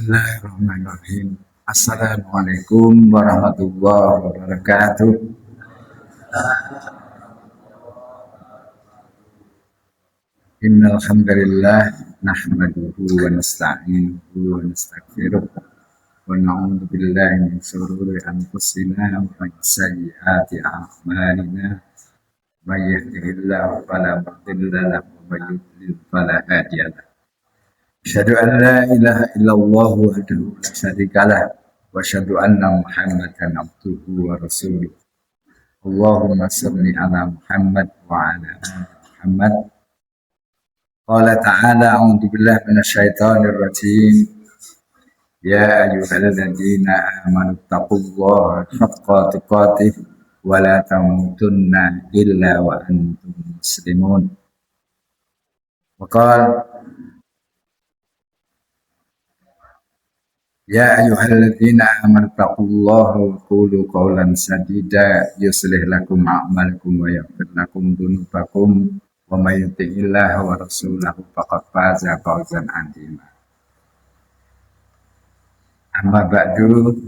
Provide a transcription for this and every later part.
Bismillahirrahmanirrahim. Assalamualaikum warahmatullahi wabarakatuh. Innal hamdalillah nahmaduhu wa nasta'inuhu wa nastaghfiruh wa na'udzu billahi min shururi anfusina wa min sayyiati a'malina. May yahdihillahu fala mudilla lahu wa may yudlil fala hadiya lahu. Asyhadu an la ilaha illallah wahdahu la syarikalah wa asyhadu anna Muhammadan abduhu wa rasuluh. Allahumma shalli ala Muhammad wa ala ali Muhammad. Qala ta'ala a'udzu billahi minasyaitonir rajim. Ya ayyuhalladzina amanu taqullaha haqqa tuqatih wa la tamutunna illa wa antum muslimun. Wa qala Ya ayyuhalladzina amanu taqullaha wa qulu qawlan sadida yuslih lakum a'malakum wa yaghfir lakum dzunubakum wa may yuti'illaha wa rasulahu faqad faza fawzan 'azima. Amma ba'du,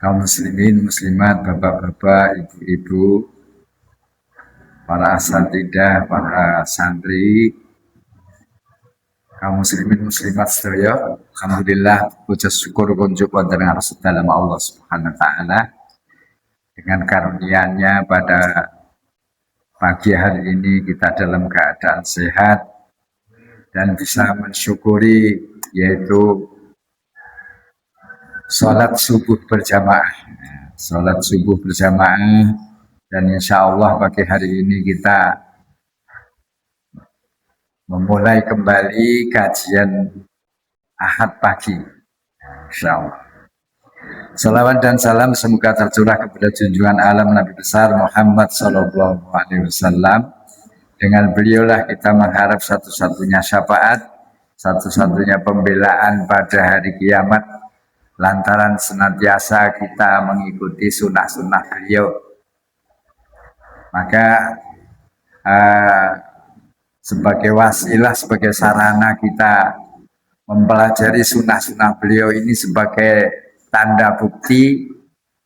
kaum muslimin muslimat, bapak-bapak, ibu-ibu, para asatidzah, para santri, kaum muslimin muslimat sedaya, alhamdulillah puji syukur kunjuk wonten ngarsa dalem Allah Subhanahu wa taala dengan karunia-Nya pada pagi hari ini kita dalam keadaan sehat dan bisa mensyukuri yaitu sholat subuh berjamaah. Sholat subuh berjamaah dan insya Allah pagi hari ini kita memulai kembali kajian Ahad pagi, insya Allah. Salawat dan salam semoga tercurah kepada junjungan alam Nabi besar Muhammad Sallallahu Alaihi Wasallam. Dengan beliaulah kita mengharap satu-satunya syafaat, satu-satunya pembelaan pada hari kiamat. Lantaran senantiasa kita mengikuti sunnah-sunnah beliau, maka sebagai wasilah, sebagai sarana kita mempelajari sunnah-sunnah beliau ini sebagai tanda bukti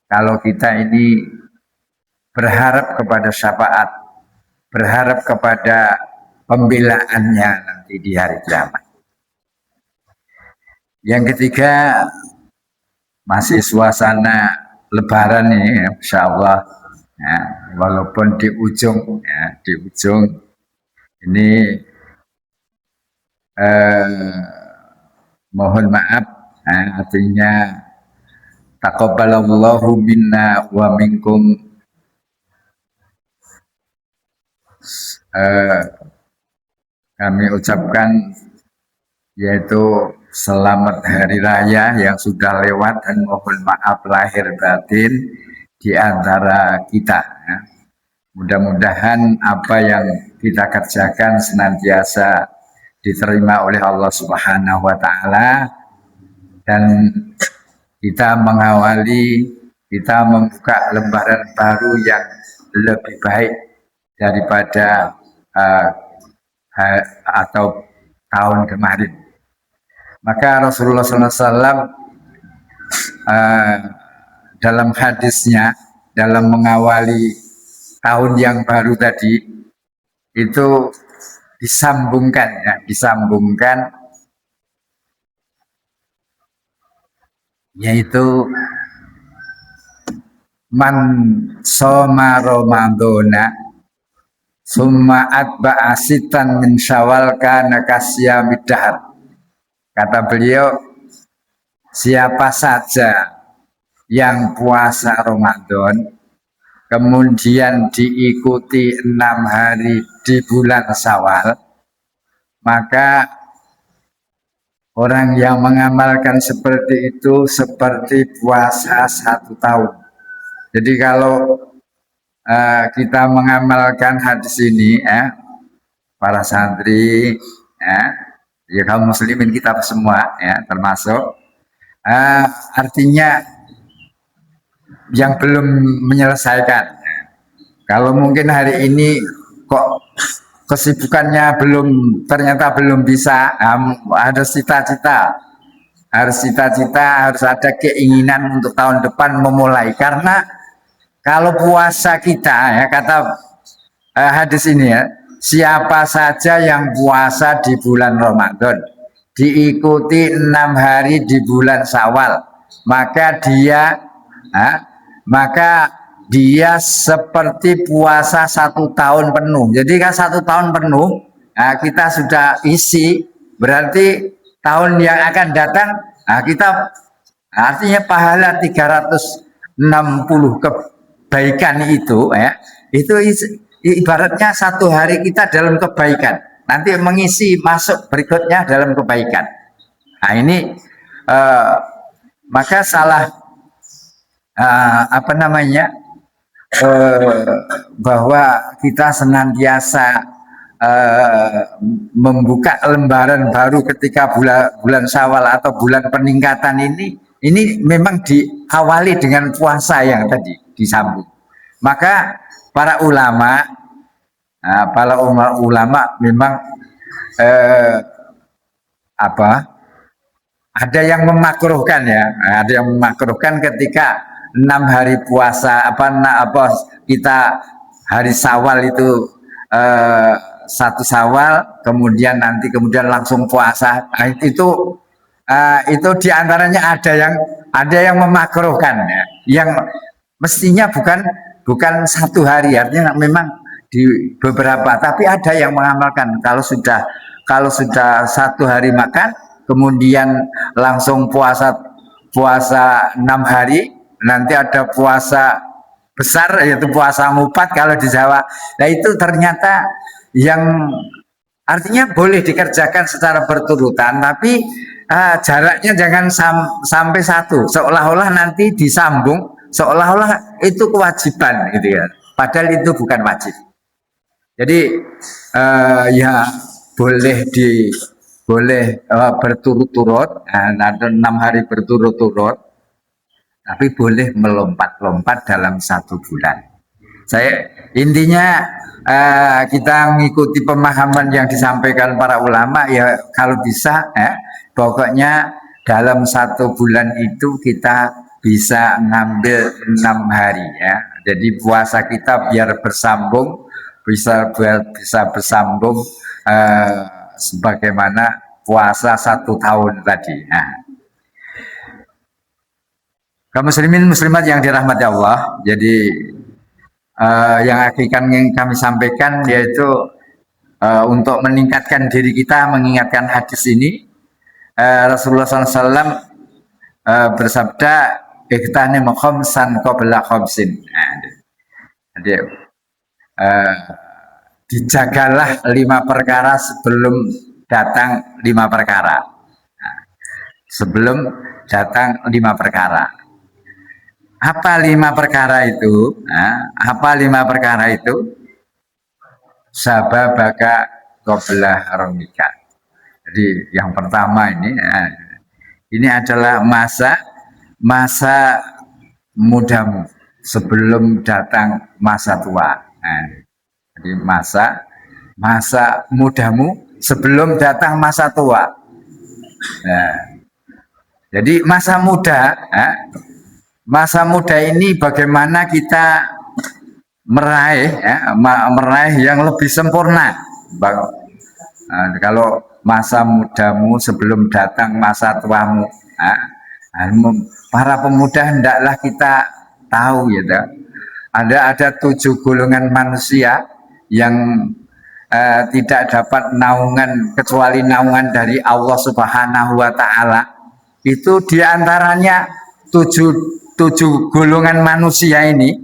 kalau kita ini berharap kepada syafaat, berharap kepada pembelaannya nanti di hari kiamat. Yang ketiga, masih suasana lebaran nih, insya Allah, ya, walaupun di ujung ini mohon maaf, artinya taqabbalallahu minna wa minkum, kami ucapkan yaitu selamat hari raya yang sudah lewat dan mohon maaf lahir batin di antara kita. Mudah-mudahan apa yang kita kerjakan senantiasa diterima oleh Allah Subhanahu wa taala dan kita mengawali, kita membuka lembaran baru yang lebih baik daripada atau tahun kemarin. Maka Rasulullah SAW dalam hadisnya, dalam mengawali tahun yang baru tadi itu disambungkan yaitu man soma ramadhana summa atba'a sitan min syawal kana kasyamid dahr. Kata beliau, siapa saja yang puasa Ramadan kemudian diikuti 6 hari di bulan Syawal, maka orang yang mengamalkan seperti itu seperti puasa 1 tahun. Jadi kalau kita mengamalkan hadis ini, para santri, ya kaum muslimin kita semua, ya termasuk, artinya yang belum menyelesaikan. Kalau mungkin hari ini kok kesibukannya ternyata belum bisa, harus cita-cita, harus ada keinginan untuk tahun depan memulai. Karena kalau puasa kita, ya kata hadis ini ya, siapa saja yang puasa di bulan Ramadan diikuti 6 hari di bulan Syawal, maka dia ah, maka dia seperti puasa 1 tahun penuh. Jadi kan 1 tahun penuh, kita sudah isi, berarti tahun yang akan datang kita artinya pahala 360 kebaikan itu, ya, itu ibaratnya 1 hari kita dalam kebaikan, nanti mengisi masuk berikutnya dalam kebaikan. Nah ini maka salah apa namanya bahwa kita senantiasa membuka lembaran baru ketika bulan Syawal atau bulan peningkatan ini memang diawali dengan puasa yang tadi disambung. Maka para ulama memang ada yang memakruhkan, ya, ada yang memakruhkan ketika 6 hari puasa kita hari Syawal itu 1 Syawal, kemudian langsung puasa. Itu diantaranya ada yang memakruhkan, ya, yang mestinya bukan 1 hari, artinya memang di beberapa, tapi ada yang mengamalkan kalau sudah 1 hari makan, kemudian langsung puasa 6 hari, nanti ada puasa besar yaitu puasa mupat kalau di Jawa. Nah itu ternyata yang artinya boleh dikerjakan secara berturutan, tapi jaraknya jangan sampai satu, seolah-olah nanti disambung, seolah-olah itu kewajiban gitu ya, padahal itu bukan wajib. Jadi ya boleh berturut-turut, ada 6 hari berturut-turut, tapi boleh melompat-lompat dalam 1 bulan. Intinya kita mengikuti pemahaman yang disampaikan para ulama, ya kalau bisa, pokoknya dalam 1 bulan itu kita bisa ngambil 6 hari, ya. Jadi puasa kita biar bersambung, bisa bersambung sebagaimana puasa 1 tahun tadi. Kaum muslimin muslimat yang dirahmati Allah, jadi yang akan kami sampaikan yaitu untuk meningkatkan diri kita, mengingatkan hadis ini. Rasulullah SAW bersabda, "Ightanim khamsan qabla khamsin." Jadi dijagalah 5 perkara sebelum datang 5 perkara. Sebelum datang 5 perkara. Apa 5 perkara itu? Apa 5 perkara itu? Sababaka qabla haramika. Jadi yang pertama ini adalah masa mudamu sebelum datang masa tua. Jadi masa mudamu sebelum datang masa tua. Jadi masa muda ini bagaimana kita meraih yang lebih sempurna. Kalau masa mudamu sebelum datang masa tuamu, para pemuda hendaklah kita tahu, ya, ada 7 golongan manusia yang tidak dapat naungan kecuali naungan dari Allah Subhanahu wa Ta'ala. Itu diantaranya 7 golongan manusia ini.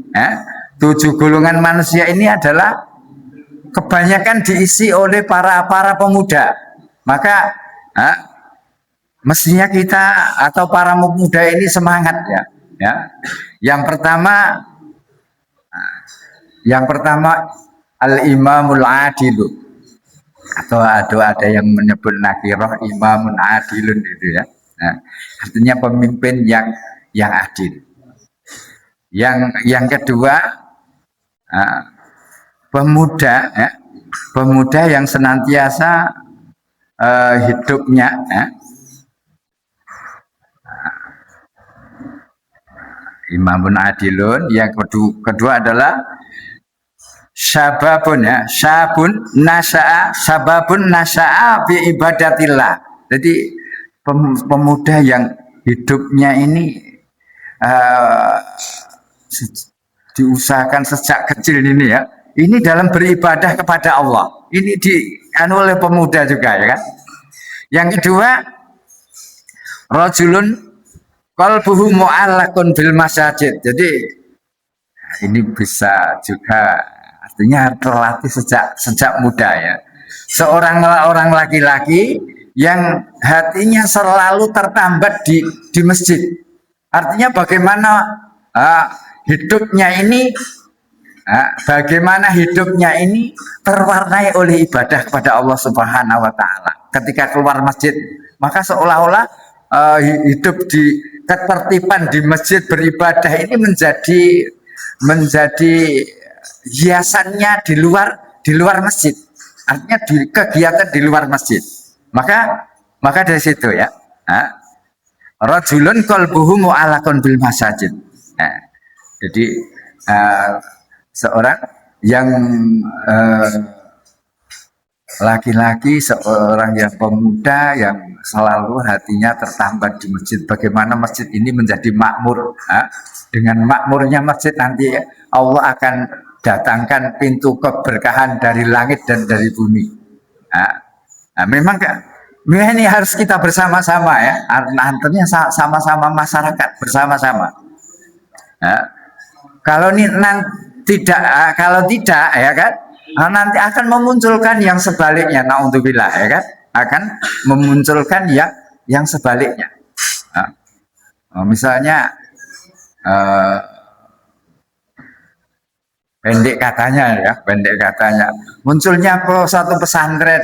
7 golongan manusia ini adalah kebanyakan diisi oleh para pemuda. Maka mestinya kita atau para pemuda ini semangat, ya. Yang pertama al-imamul adilu, atau ada yang menyebut nakirah imamun adilun itu, ya. Artinya pemimpin yang adil. Yang kedua pemuda, pemuda yang senantiasa hidupnya imamun adilun. Yang kedua adalah syababun sababun nasa'a bi ibadatillah. Jadi pemuda yang hidupnya ini diusahakan sejak kecil ini ya. Ini dalam beribadah kepada Allah. Ini dianu oleh pemuda juga ya kan. Yang kedua, rajulun qalbuhu mu'allaqun bil masajid. Jadi ini bisa juga artinya terlatih sejak muda ya. Seorang orang laki-laki yang hatinya selalu tertambat di masjid. Artinya bagaimana hidupnya ini terwarnai oleh ibadah kepada Allah Subhanahu wa taala. Ketika keluar masjid, maka seolah-olah hidup di ketertiban di masjid beribadah ini menjadi hiasannya di luar masjid. Artinya di kegiatan di luar masjid. Maka dari situ ya. Rajulun qalbuhu mu'allaqun bil masajid. Jadi seorang yang laki-laki, seorang yang pemuda yang selalu hatinya tertambat di masjid. Bagaimana masjid ini menjadi makmur. Dengan makmurnya masjid nanti Allah akan datangkan pintu keberkahan dari langit dan dari bumi. Memang ini harus kita bersama-sama ya. Artinya sama-sama masyarakat bersama-sama. Kalau tidak ya kan, nanti akan memunculkan yang sebaliknya. Naudzubillah ya kan, akan memunculkan yang sebaliknya. Misalnya pendek katanya munculnya satu pesantren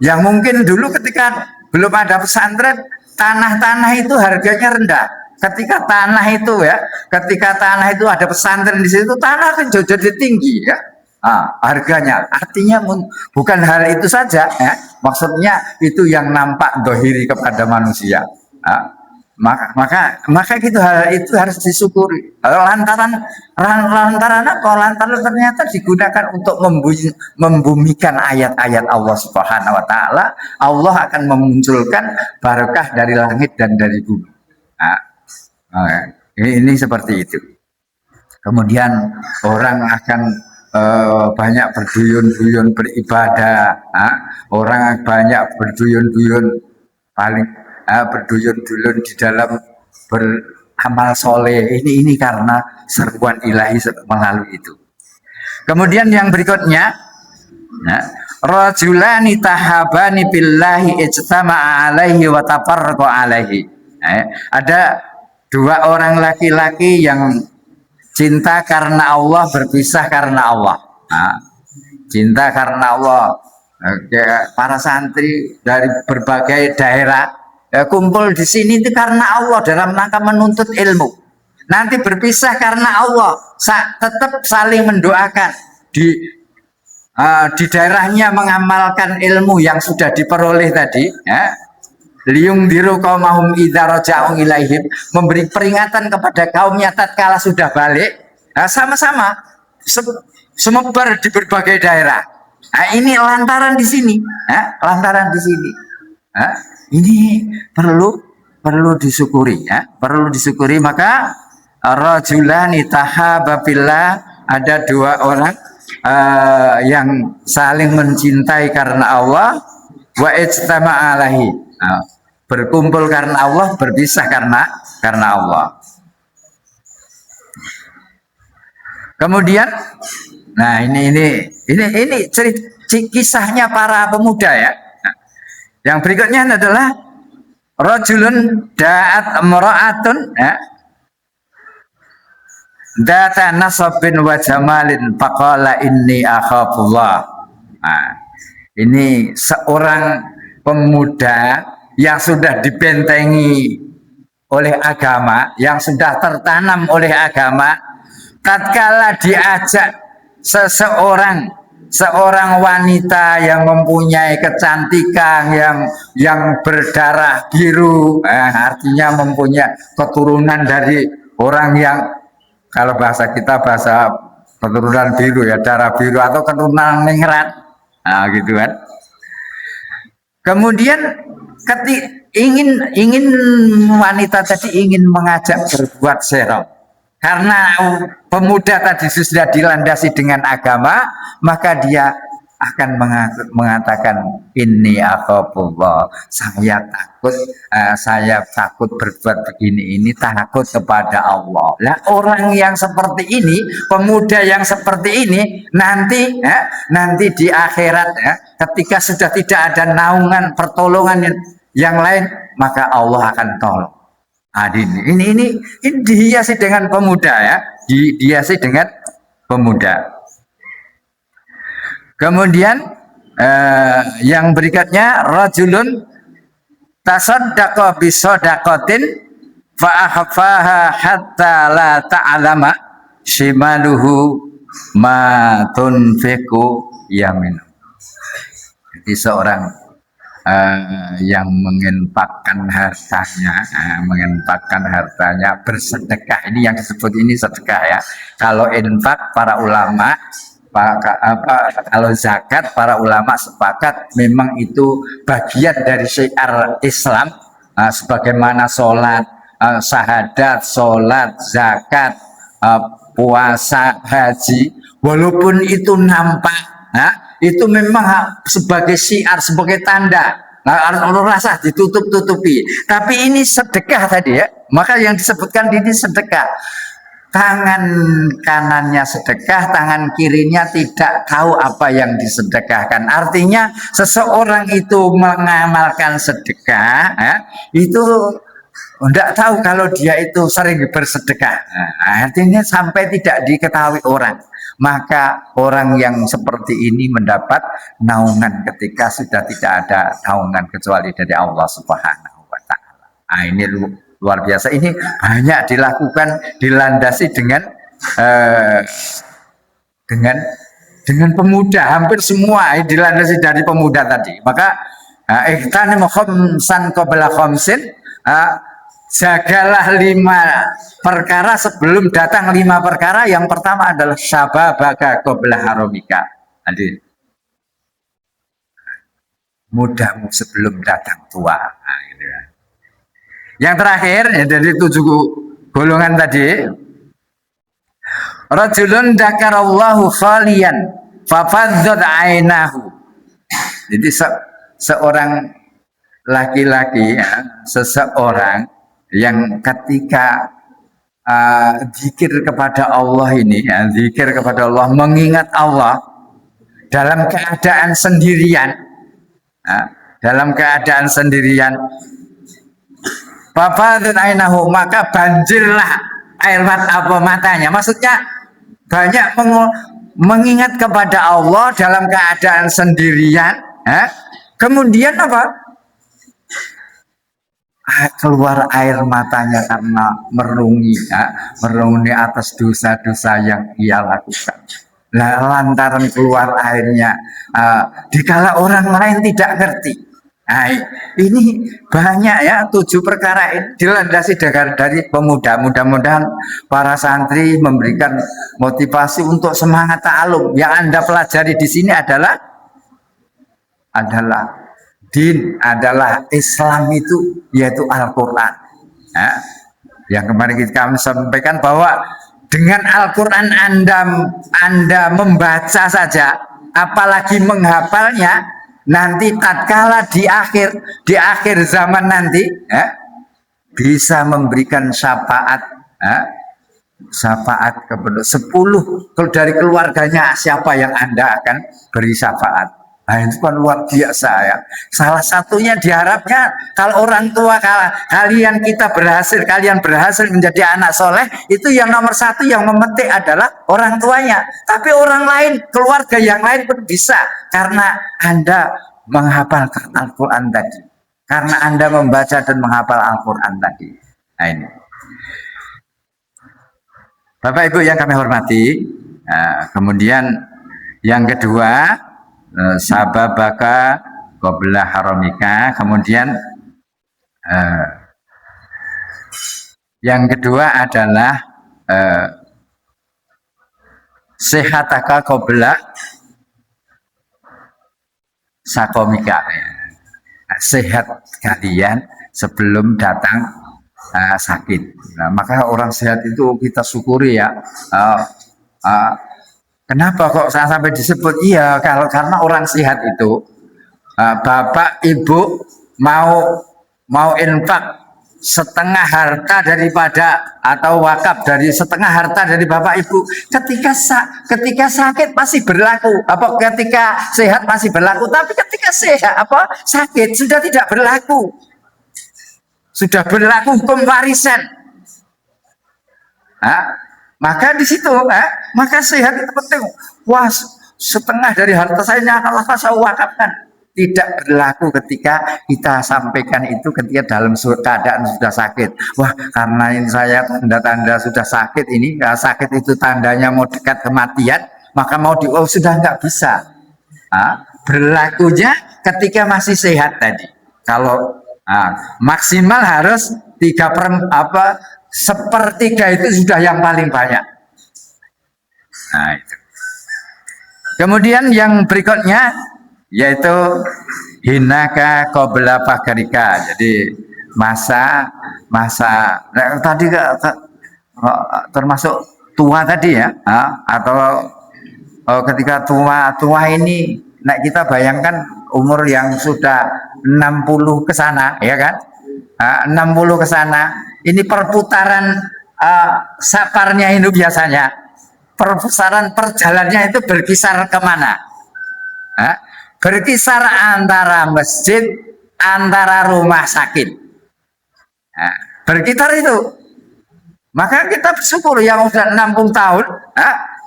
yang mungkin dulu ketika belum ada pesantren, tanah itu harganya rendah. Ketika tanah itu ada pesantren di situ, tanah kan jadi tinggi ya. Harganya. Artinya bukan hal itu saja ya. Maksudnya itu yang nampak dohiri kepada manusia. Maka hal itu harus disyukuri. Lantaran apa? Lantaran ternyata digunakan untuk membumikan ayat-ayat Allah Subhanahu wa taala. Allah akan memunculkan barakah dari langit dan dari bumi. Ini seperti itu. Kemudian orang akan banyak berduyun-duyun beribadah. Orang banyak berduyun-duyun berduyun-duyun di dalam beramal soleh. Ini karena seruan ilahi melalui itu. Kemudian yang berikutnya, rajulani tahabani billahi ijtama'a alaihi wa tafarraqa alaihi. Ada dua orang laki-laki yang cinta karena Allah, berpisah karena Allah. Cinta karena Allah. Para santri dari berbagai daerah kumpul di sini itu karena Allah dalam rangka menuntut ilmu. Nanti berpisah karena Allah, tetap saling mendoakan di daerahnya mengamalkan ilmu yang sudah diperoleh tadi. Liung diru kaumahum idza raja'u ilaihim, memberi peringatan kepada kaumnya tatkala sudah balik. Sama-sama semebar di berbagai daerah. Ini lantaran di sini, ini perlu disyukuri ya, perlu disyukuri. Maka rajulani tahaba billah, ada dua orang yang saling mencintai karena Allah, wa ijtama'a alaihi, berkumpul karena Allah, berpisah karena Allah. Kemudian, nah ini cerita kisahnya para pemuda ya. Yang berikutnya adalah rajulun da'at imra'atun data nasabin wa jamalin faqala inni akhafullah. Ini seorang pemuda yang sudah dibentengi oleh agama, yang sudah tertanam oleh agama, tatkala diajak seseorang seorang wanita yang mempunyai kecantikan yang berdarah biru, artinya mempunyai keturunan dari orang yang, kalau bahasa kita bahasa keturunan biru ya, darah biru atau keturunan ningrat, gitu kan. Kemudian ingin wanita tadi ingin mengajak berbuat serong, karena pemuda tadi sudah dilandasi dengan agama, maka dia akan mengatakan ini akhafullah, saya takut berbuat begini, ini takut kepada Allah. Lah orang yang seperti ini, pemuda yang seperti ini nanti di akhirat ketika sudah tidak ada naungan pertolongan yang lain, maka Allah akan tolong. Ini dihiasi dengan pemuda ya, dihiasi dengan pemuda. Kemudian yang berikutnya, rajulun tasaddaqa bisadaqatin fa akhfaha hatta la ta'lama shimaluhu ma tunfiqu yamin. Jadi seorang yang menginfakkan hartanya bersedekah, ini yang disebut ini sedekah ya. Kalau infak para ulama, kalau zakat para ulama sepakat memang itu bagian dari syiar Islam, sebagaimana sholat, syahadat, sholat, zakat, puasa, haji, walaupun itu nampak, itu memang sebagai syiar, sebagai tanda, rasa ditutup-tutupi. Tapi ini sedekah tadi ya, maka yang disebutkan ini sedekah. Tangan kanannya sedekah, tangan kirinya tidak tahu apa yang disedekahkan. Artinya seseorang itu mengamalkan sedekah, itu tidak tahu kalau dia itu sering bersedekah. Artinya sampai tidak diketahui orang. Maka orang yang seperti ini mendapat naungan ketika sudah tidak ada naungan kecuali dari Allah Subhanahu wa Ta'ala. Ini luar biasa, ini banyak dilakukan, dilandasi dengan pemuda, hampir semua dilandasi dari pemuda tadi. Maka ihtanim khamsan qabla khamsin, jagalah 5 perkara sebelum datang 5 perkara. Yang pertama adalah syababaka qabla haramika. Jadi mudamu sebelum datang tua. Gitu ya. Yang terakhir dari 7 golongan tadi, rajulun dzakarallahu khalian fafadzat ainahu. Jadi seorang laki-laki seseorang yang ketika zikir kepada Allah ini, zikir kepada Allah, mengingat Allah dalam keadaan sendirian, Fafadzat ainahu, maka banjirlah air matanya. Maksudnya banyak mengingat kepada Allah dalam keadaan sendirian. Kemudian apa? Keluar air matanya karena merungi atas dosa-dosa yang ia lakukan. Lantaran keluar airnya, dikala orang lain tidak ngerti. Ini banyak ya, 7 perkara ini dilandasi dari pemuda. Mudah-mudahan para santri memberikan motivasi untuk semangat ta'alum. Yang Anda pelajari di sini adalah din, adalah Islam itu, yaitu Al-Quran. Yang kemarin kami sampaikan bahwa dengan Al-Quran Anda membaca saja, apalagi menghafalnya, nanti tatkala di akhir zaman nanti bisa memberikan syafaat kepada 10 dari keluarganya, siapa yang Anda akan beri syafaat. Itu kan luar biasa ya. Salah satunya diharapnya kalau orang tua kalian berhasil menjadi anak soleh, itu yang nomor 1 yang memetik adalah orang tuanya. Tapi orang lain, keluarga yang lain pun bisa, karena Anda menghafalkan Al-Quran tadi, karena Anda membaca dan menghafal Al-Quran tadi. Ini Bapak Ibu yang kami hormati, kemudian Yang kedua, sababaka qabla haramika. Kemudian yang kedua adalah sehataka qabla sakomika. Sehat kalian sebelum datang sakit. Nah, maka orang sehat itu kita syukuri ya. Kenapa kok saya sampai disebut? Iya, karena orang sehat itu bapak ibu mau infak setengah harta daripada atau wakaf dari setengah harta dari bapak ibu ketika sakit masih berlaku, apa ketika sehat masih berlaku, tapi ketika sehat sakit sudah tidak berlaku, sudah berlaku hukum warisan. Maka di situ maka sehat itu penting. Wah, setengah dari harta saya akan saya wakafkan. Tidak berlaku ketika kita sampaikan itu ketika dalam keadaan sudah sakit. Wah, karena ini saya tanda-tanda sudah sakit ini, sakit itu tandanya mau dekat kematian, maka mau sudah nggak bisa. Berlakunya ketika masih sehat tadi. Kalau maksimal harus 1/3 itu sudah yang paling banyak. Nah, itu. Kemudian yang berikutnya yaitu hinaka qabla fakarika. Jadi masa tadi termasuk tua tadi ya, atau ketika tua ini, nah kita bayangkan umur yang sudah 60 ke sana, ya kan? 60 ke sana. Ini perputaran saparnya itu biasanya perputaran perjalanannya itu berkisar kemana? Berkisar antara masjid, antara rumah sakit. Berkisar itu. Maka kita bersyukur yang sudah 60 tahun,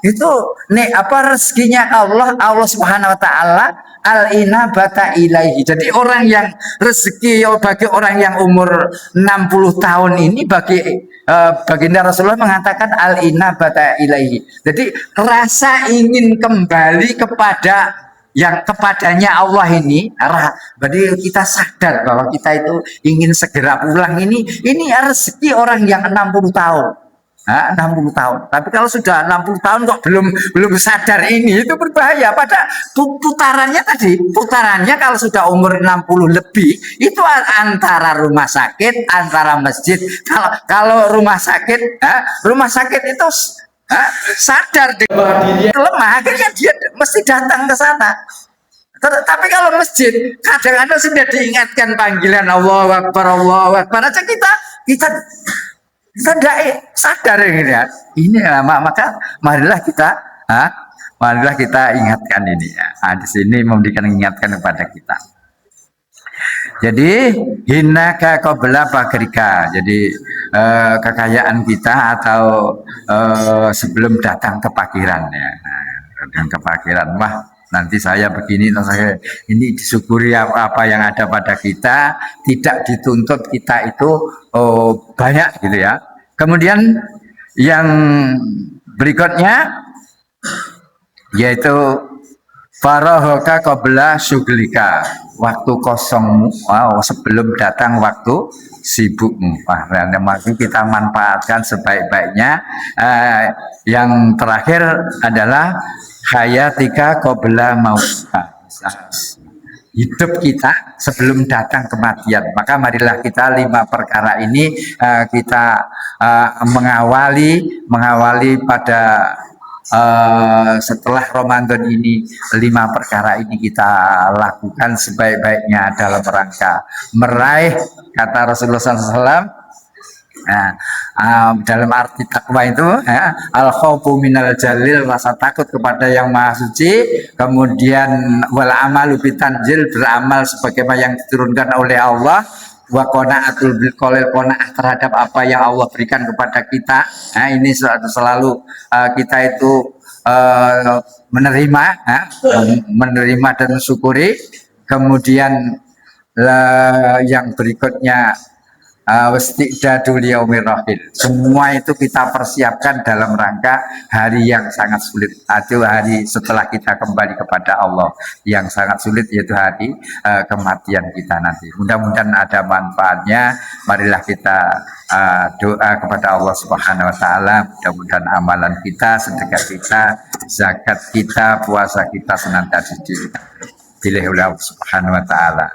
itu rezekinya Allah Subhanahu wa taala al-inabata ilaihi. Jadi orang yang rezeki bagi orang yang umur 60 tahun ini baginda Rasulullah mengatakan al-inabata ilaihi. Jadi rasa ingin kembali kepadanya Allah ini, berarti kita sadar bahwa kita itu ingin segera pulang. Ini rezeki orang yang 60 tahun. 60 tahun. Tapi kalau sudah 60 tahun kok belum sadar ini, itu berbahaya. Pada putarannya kalau sudah umur 60 lebih, itu antara rumah sakit, antara masjid. Kalau rumah sakit itu sadar dia lemah, akhirnya dia mesti datang ke sana. Tapi kalau masjid kadang-kadang sudah diingatkan panggilan Allah Akbar aja kita tidak sadar ini ya. Maka marilah kita ingatkan ini ya. Di sini memberikan ingatkan kepada kita. Jadi hinaka qabla fakrika. Jadi kekayaan kita atau sebelum datang kefakiran ya. Datang kefakiran. Wah, nanti saya begini, saya ini disyukuri apa yang ada pada kita, tidak dituntut kita itu banyak gitu ya. Kemudian yang berikutnya yaitu farahoka qabla syuglika, waktu kosongmu sebelum datang waktu sibukmu. Maka kita manfaatkan sebaik-baiknya. Yang terakhir adalah hayatika qabla mautika, hidup kita sebelum datang kematian. Maka marilah kita 5 perkara ini kita mengawali pada setelah Ramadan ini. 5 perkara ini kita lakukan sebaik-baiknya dalam rangka meraih, kata Rasulullah SAW, dalam arti takwa itu al khaufu minal jalil, rasa takut kepada yang maha suci, kemudian wal amalu bitanzil, beramal sebagaimana yang diturunkan oleh Allah, wa qanaatul bil qalil, qanaah terhadap apa yang Allah berikan kepada kita. Ini selalu kita itu menerima dan mensyukuri. Kemudian yang berikutnya Wastiqdadul yaumir rahil. Semua itu kita persiapkan dalam rangka hari yang sangat sulit. Itu hari setelah kita kembali kepada Allah yang sangat sulit, yaitu hari kematian kita nanti. Mudah-mudahan ada manfaatnya. Marilah kita doa kepada Allah Subhanahu wa taala. Mudah-mudahan amalan kita, sedekah kita, zakat kita, puasa kita senantiasa dipilih oleh Allah Subhanahu wa taala.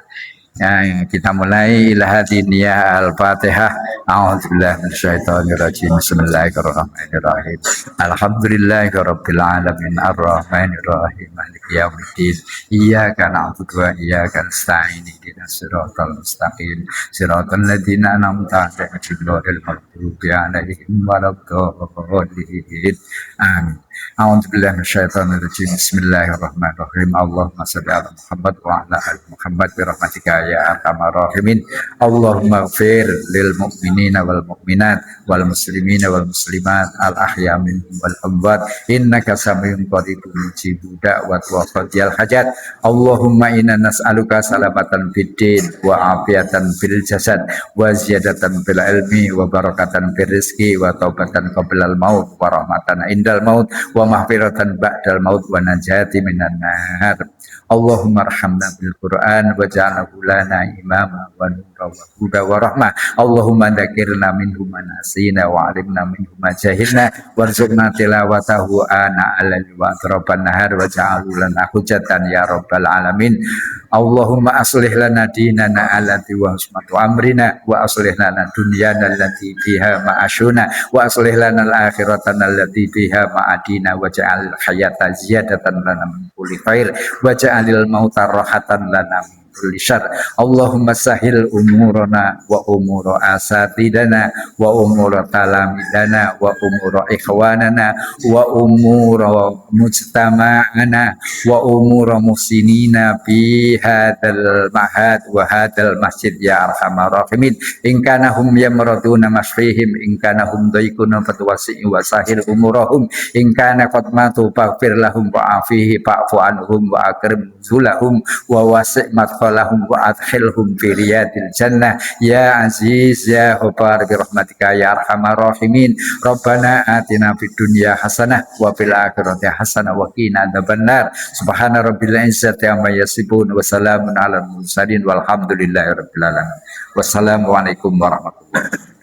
Ya, kita mulai ilahadin ya al-fatihah. A'udzubillahi minasyaitonirrajim. Bismillahirrahmanirrahim. Alhamdulillahirabbil alamin arrahmanirrahim maliki yaumiddin. Iyyaka na'budu wa iyyaka nasta'in ihdinas siratal mustaqim siratal ladzina an'amta 'alaihim ghairil maghdubi 'alaihim waladdallin. Amin. A'udzubillahi minasyaitonirrajim. Bismillahirrahmanirrahim. Allahumma shalli ala Muhammad wa ala ali Muhammad bi rahmatika ya arhamar rahimin. Allahumma ighfir lil mu'minina wal mu'minat wal muslimina wal muslimat al ahya minhum wal amwat innaka samiun qaribun mujibud da'wat wa qadiyal hajat. Allahumma inna nas'aluka salamatan fid din wa afiatan fil jasad wa ziyadatan fil ilmi wa barakatan fil rizqi wa taubatan qabla al maut wa rahmatan indal maut wa mahfiratan ba'dal maut wa najati minan nar. Allahumma arhamna bil Qur'an wa ja'alhu lana imama wa nura wa huda wa rahmah. Allahumma dzakirna minhu ma nasina wa 'alimna minhu ma jahilna warzuqna tilawatahu ana 'alal wa atraban nahar wa ja'alhu lana hujatan ya rabbal alamin. Allahumma aslih lana dinana allati wa husmatu amrina wa aslih lana dunyana allati fiha ma'ashuna wa aslih lana al-akhiratana allati fiha ma'adina wa ja'al hayata ziyadatan lana min kulli khair wa ja'alil mauta rahatan lana min kulli syarr. Allahumma sahil umurana wa umura asatidana wa umura talamidana wa umura ikhwanana wa umura mujtama'ana wa umura muhsinina fi hadal mahad wa hadal masjid ya arhamar rahimin. In kana hum yamraduna masfihim in kana hum daikuna fatwasi wa sahil umurahum in kana qad matu faghfir lahum wa afihi fa'fu anhum wa akrim zulahum wa wasi' madkhalahum wa adkhilhum fi riyadil jannah ya aziz ya ghaffar bi rahmatika ya arhamar rahimin. Rabbana atina fid dunya hasanah wa fil akhirati hasanah wa qina adzabannar. Subhana rabbil izzati amma yasifun wa salamun alal mursalin walhamdulillahi rabbil alamin. Wassalamualaikum warahmatullahi wabarakatuh.